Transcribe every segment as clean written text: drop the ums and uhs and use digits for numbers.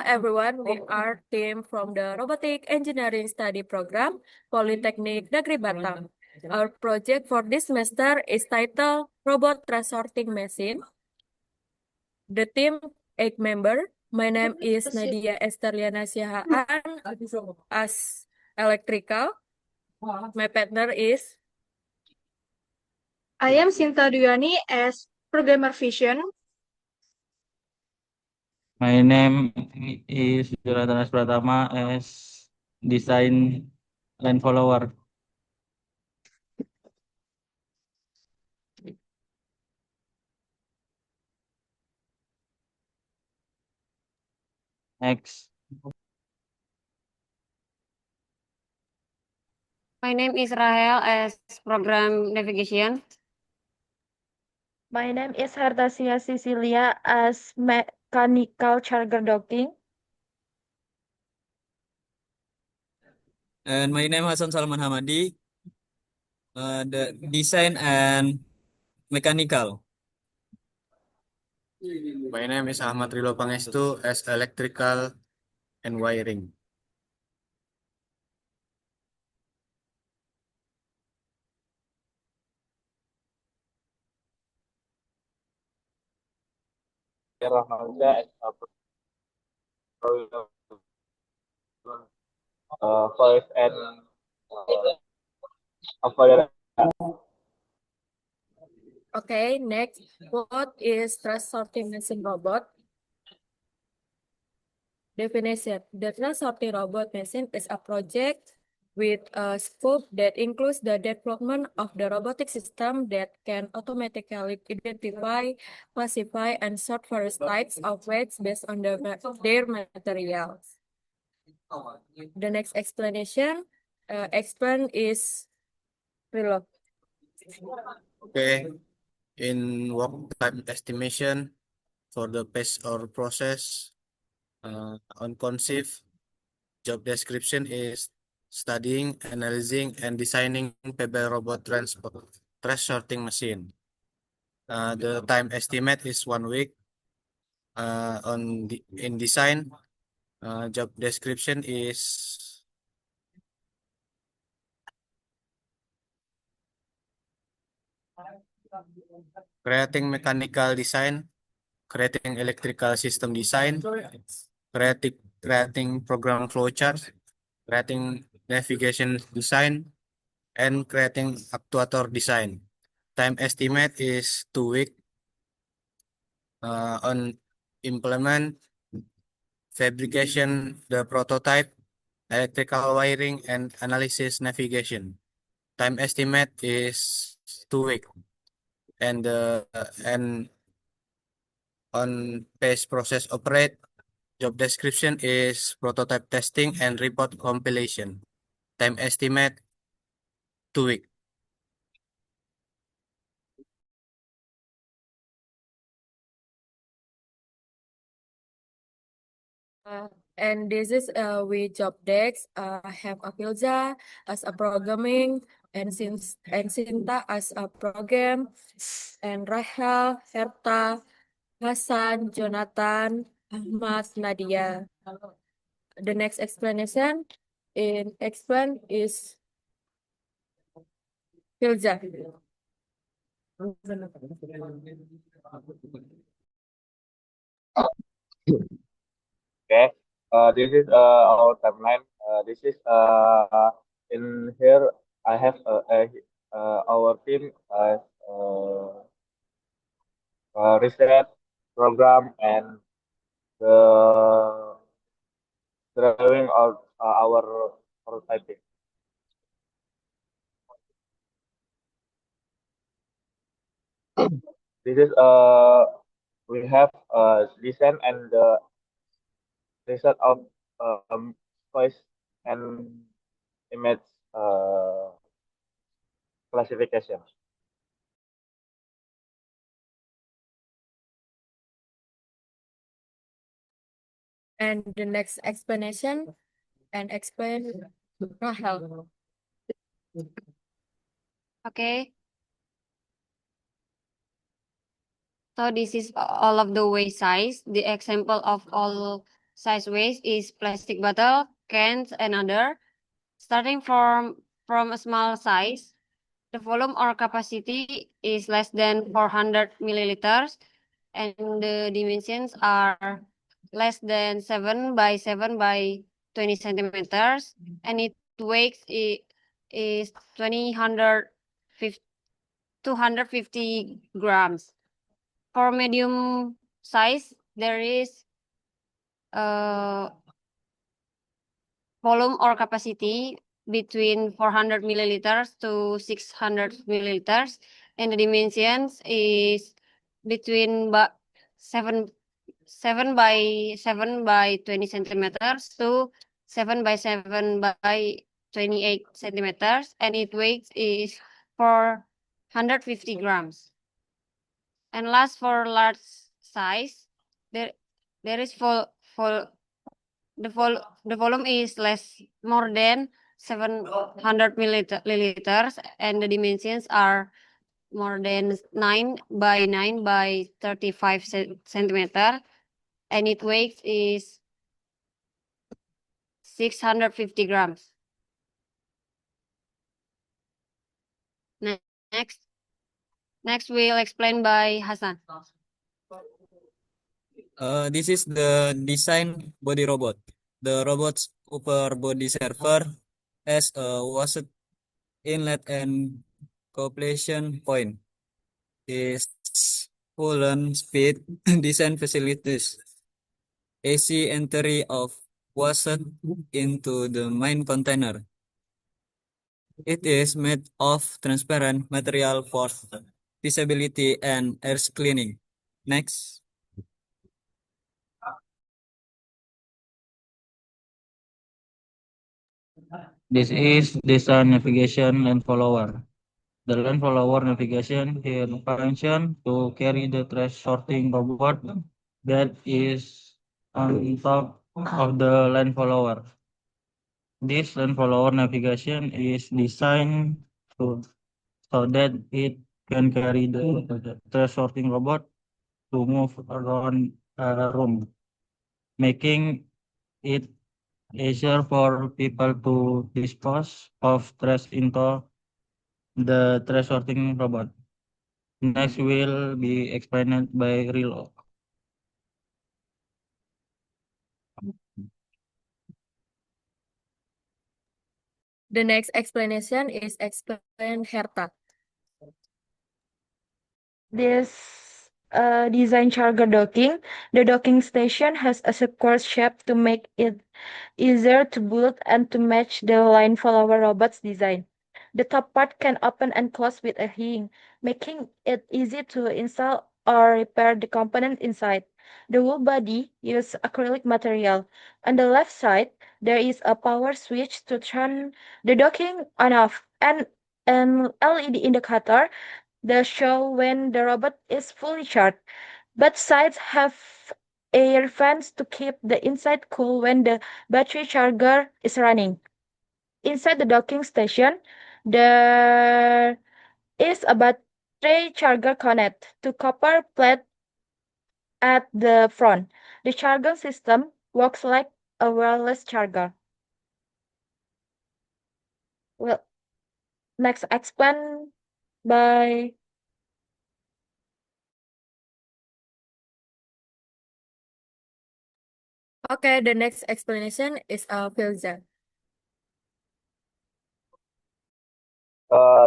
everyone, we are team from the Robotic Engineering Study Program, Polytechnic Negeri Batam. Our project for this semester is titled Robot Transporting Machine. The team 8 member. My name is Nadia Esterliana Sihaan as electrical. My partner is I am Sinta Duyani as Programmer Vision. My name is Jonathan Pratama as Design Line Follower. Next. My name is Rahel as Program Navigation. My name is Hartasia Cecilia as Mechanical Charger Docking. And my name Hasan Salman Hamadi, the design and mechanical. My name is Ahmad Rilo Pangestu as electrical and wiring. Voice and avoid. okay. Next, what is transporting machine robot? Definition: the transporting robot machine is a project with a scope that includes the development of the robotic system that can automatically identify, classify, and sort various types of weights based on their materials. The next explanation, explain is Rilo. Okay. In work time estimation for the pace or process on conceive, job description is studying, analyzing, and designing pebble robot transporting machine. The time estimate is 1 week. In design, job description is creating mechanical design, creating electrical system design, creating program flowchart, creating navigation design, and creating actuator design. Time estimate is 2 weeks. On implement, fabrication, the prototype, electrical wiring, and analysis navigation. Time estimate is 2 weeks. And on pace process operate, job description is prototype testing and report compilation. Time estimate 2 weeks. And this is with job decks. Have Afilza as a programming, and Sinta as a program, and Rahel, Herta, Hasan, Jonathan, Ahmad, Nadia. The next explanation in explain is Filza. Okay. This is our timeline. This is in here. I have our team as research program and the drawing of our prototyping. This is we have design and the result of voice and image classification. And the next explanation and explain Rahel. Okay. So this is all of the way size. The example of all size waste is plastic bottle, cans, and other. Starting from a small size, the volume or capacity is less than 400 milliliters, and the dimensions are less than 7 by 7 by 20 centimeters, and its weight is 250 grams. For medium size, there is volume or capacity between 400 milliliters to 600 milliliters, and the dimensions is between 7 by 7 by 20 centimeters to 7 by 7 by 28 centimeters, and its weight is 450 grams. And last, for large size, there is the volume is more than 700 milliliters, and the dimensions are more than 9 by 9 by 35 centimeter, and its weight is 650 grams. Next we'll explain by Hasan. This is the design body robot. The robot's upper body server has a washed inlet and completion point. Is full on speed design facilities AC entry of washed into the main container. It is made of transparent material for visibility and air cleaning. Next. This is design navigation and follower. The line follower navigation here function to carry the trash sorting robot that is on top of the line follower. This line follower navigation is designed to so that it can carry the trash sorting robot to move around a room, making it easier for people to dispose of trash into the trash sorting robot. Next will be explained by Rilo. The next explanation is explained Herta. This design charger docking. The docking station has a square shape to make it easier to build and to match the line follower robot's design. The top part can open and close with a hinge, making it easy to install or repair the component inside. The whole body uses acrylic material. On the left side, there is a power switch to turn the docking on off, and an LED indicator that show when the robot is fully charged. Both sides have air fans to keep the inside cool when the battery charger is running. Inside the docking station, there is a battery charger connect to copper plate at the front. The charging system works like a wireless charger. Well, next explain by Okay, the next explanation is Filza.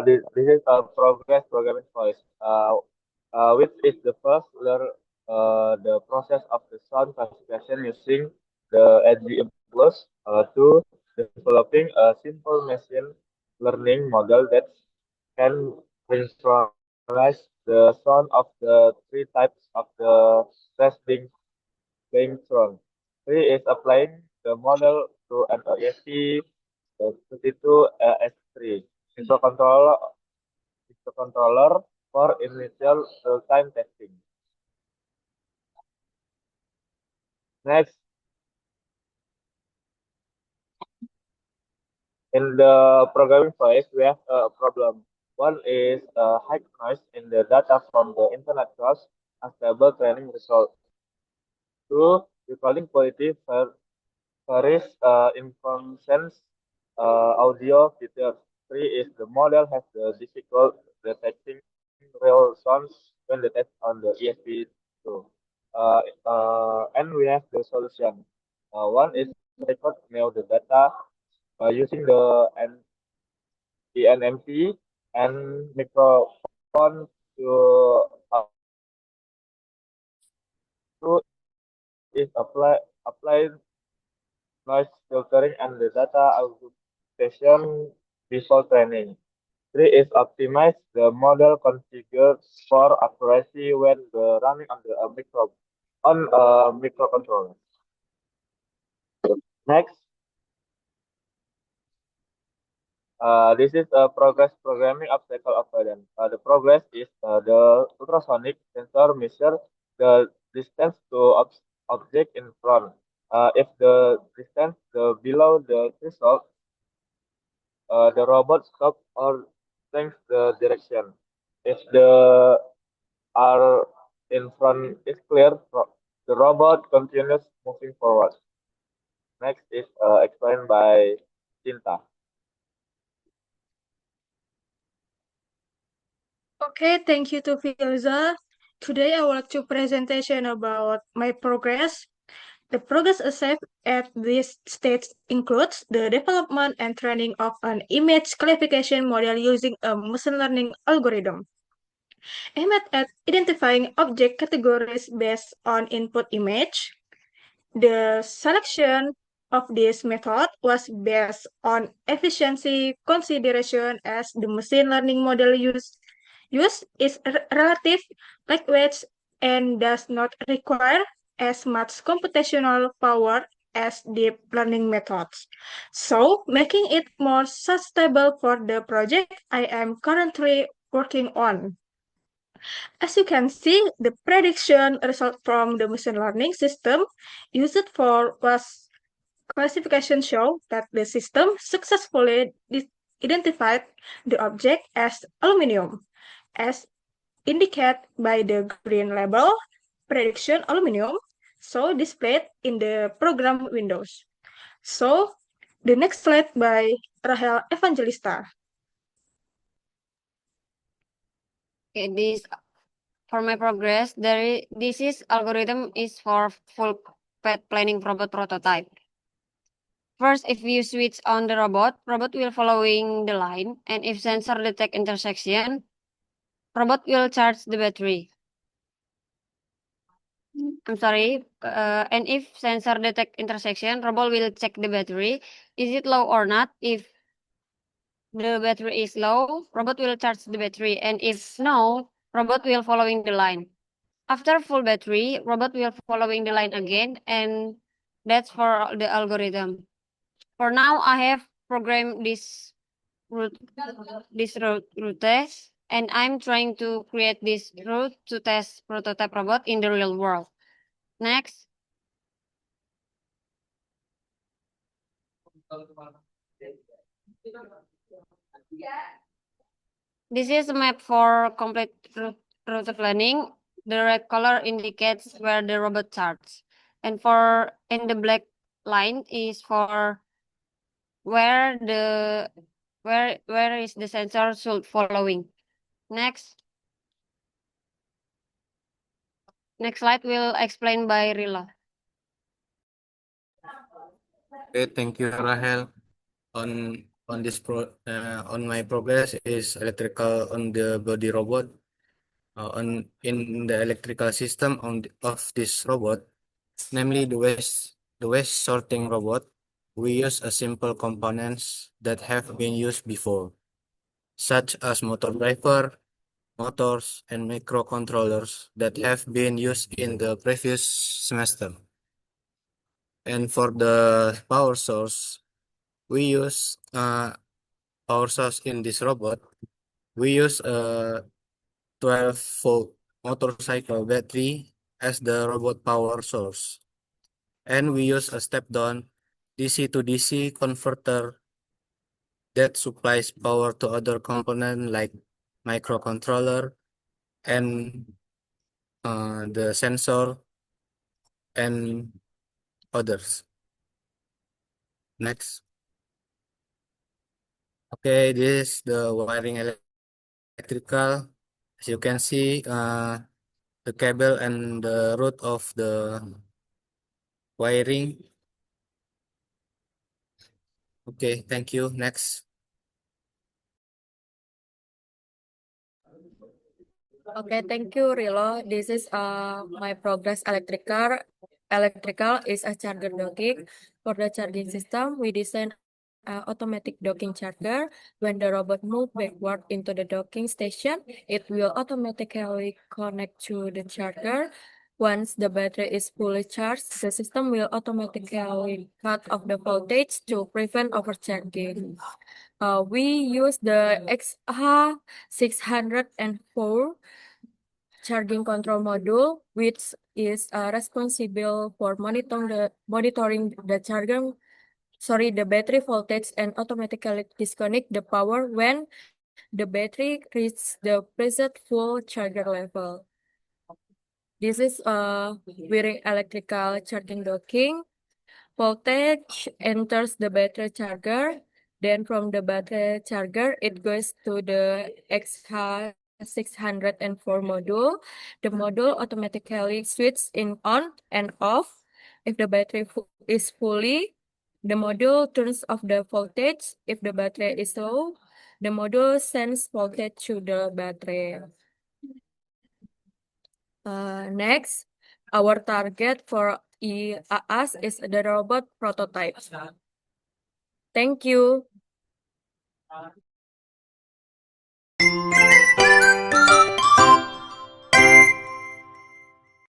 This is a progress programming voice, which is the first learn the process of the sound classification using the SGM plus to developing a simple machine learning model that can synchronize the sound of the three types of the stress being thrown. Three is applying the model to an OSP, the 32 S3 microcontroller microcontroller for initial real-time testing. Next, in the programming phase, we have a problem. One is high noise in the data from the internet source, unstable training result. Two, recording quality varies in functions, audio features. Three is the model has the difficult detecting real sounds when detected on the ESP2. And we have the solution. One is record mail the data using the ENMP and microphone to two is apply noise filtering and the data augmentation before training. Three is optimize the model configured for accuracy when the running on the microcontroller. Next, this is a progress programming obstacle avoidance. The progress is the ultrasonic sensor measure the distance to object in front. If the distance below the threshold, the robot stops or changes the direction. If the R in front is clear, the robot continues moving forward. Next is explained by Cinta. Okay, thank you to Filza. Today I would like to presentation about my progress. The progress achieved at this stage includes the development and training of an image classification model using a machine learning algorithm aimed at identifying object categories based on input image. The selection of this method was based on efficiency consideration as the machine learning model use is relative lightweight and does not require as much computational power as deep learning methods. So, making it more sustainable for the project I am currently working on. As you can see, the prediction result from the machine learning system used for was classification show that the system successfully identified the object as aluminum, as indicated by the green label, prediction aluminum, so displayed in the program windows. So, the next slide by Rahel Evangelista. Okay, this for my progress, this is algorithm is for full path planning robot prototype. First, if you switch on the robot will following the line, and if sensor detect intersection, robot will charge the battery. I'm sorry, and if sensor detect intersection, robot will check the battery. Is it low or not? If the battery is low, robot will charge the battery, and if no, robot will following the line. After full battery, robot will following the line again, and that's for the algorithm. For now, I have programmed route, route test, and I'm trying to create this route to test prototype robot in the real world. Next. This is a map for complete route planning. The red color indicates where the robot charts, and the black line is for where is the sensor should following. Next slide will explain by Rila. Okay, thank you, Rahel. On my progress is electrical on the body robot. In the electrical system of this robot, namely the waste sorting robot, we use a simple components that have been used before, such as motor driver, motors, and microcontrollers that have been used in the previous semester. And for the power source, we use power source in this robot. We use a 12-volt motorcycle battery as the robot power source. And we use a step-down DC to DC converter that supplies power to other components like microcontroller and the sensor and others. Next. Okay, this is the wiring electrical. As you can see, the cable and the root of the wiring. Okay, thank you. Next. Okay, thank you, Rilo. This is my progress electrical. Electrical is a charger docking. For the charging system, we design automatic docking charger. When the robot moves backward into the docking station, it will automatically connect to the charger. Once the battery is fully charged, the system will automatically cut off the voltage to prevent overcharging. We use the XH604 charging control module, which is responsible for monitoring the battery voltage and automatically disconnect the power when the battery reaches the preset full charger level. This is wiring electrical charging docking. Voltage enters the battery charger. Then from the battery charger, it goes to the XH604 module. The module automatically switches in on and off. If the battery is fully, the module turns off the voltage. If the battery is low, the module sends voltage to the battery. Next, our target for IAAS is the robot prototype. Thank you.